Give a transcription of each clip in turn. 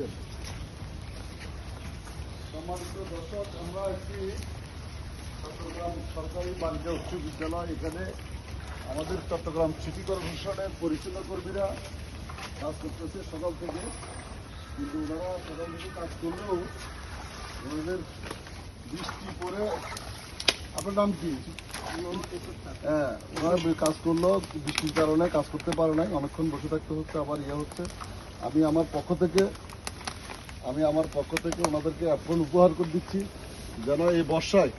দিচ্ছেন। সম্মানিত দর্শক, আমরা একটি চট্টগ্রাম সরকারি বাণিজ্য উচ্চ বিদ্যালয়, এখানে আমাদের চট্টগ্রাম সিটি কর্পোরেশনের পরিচালনা কর্মীরা কাজ করতেছে সকাল থেকে, কিন্তু ওনারা সকাল থেকে কাজ করলেও ওনাদের বৃষ্টি পরে, আপনার নাম কি? হ্যাঁ, ওনারা কাজ করলেও বৃষ্টির কারণে কাজ করতে পারে নাই, অনেকক্ষণ বসে থাকতে হচ্ছে, আবার হচ্ছে। আমি আমার পক্ষ থেকে ওনাদেরকে এখন উপহার করে দিচ্ছি, যেন এই বর্ষায়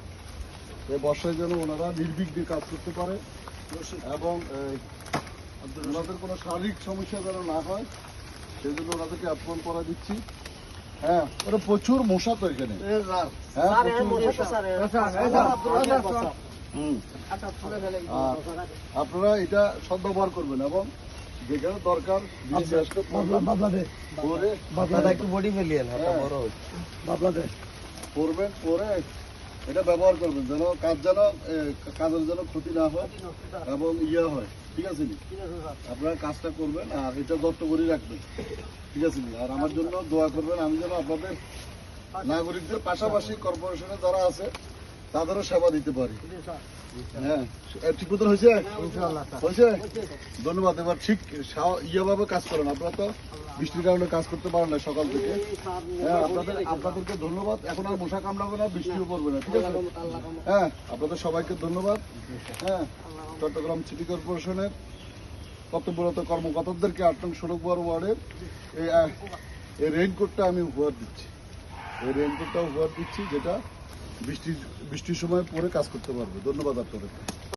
যেন ওনারা নির্বিঘ্নে কাজ করতে পারে এবং ওনাদের কোনো শারীরিক সমস্যা যেন না হয়, সেই জন্য ওনাদেরকে অ্যাপ্রন করা দিচ্ছি। হ্যাঁ, ওরা প্রচুর মশা তো এখানে। আপনারা এটা সদ্ব্যবহার করবেন এবং যেখানে দরকার করবেন, পরে এটা ব্যবহার করবেন, যেন কাজের যেন ক্ষতি না হয় এবং হয়। ঠিক আছে নি? আপনারা কাজটা করবেন আর এটা যত্ন করে রাখবেন। ঠিক আছে নি? আর আমার জন্য দোয়া করবেন, আমি যেন আপনাদের নাগরিকদের পাশাপাশি কর্পোরেশনে যারা আছে তাদেরও সেবা দিতে পারি। হ্যাঁ, ঠিক মতন হয়েছে? ধন্যবাদ। এবার ঠিক ভাবে কাজ করেন। আপনারা তো বৃষ্টির কারণে কাজ করতে পারেন না সকাল থেকে। হ্যাঁ, আপনাদেরকে ধন্যবাদ। এখন আর মশা কামড়াবে না, বৃষ্টিও পড়বে না। ঠিক আছে? হ্যাঁ, আপনাদের সবাইকে ধন্যবাদ। হ্যাঁ, চট্টগ্রাম সিটি কর্পোরেশনের কর্তব্যরত কর্মকর্তাদেরকে ৮ নং সড়ক ওয়ার্ডের এই রেইনকোটটা আমি উপহার দিচ্ছি। যেটা বৃষ্টির সময় পরে কাজ করতে পারবে। ধন্যবাদ আপনাদেরকে।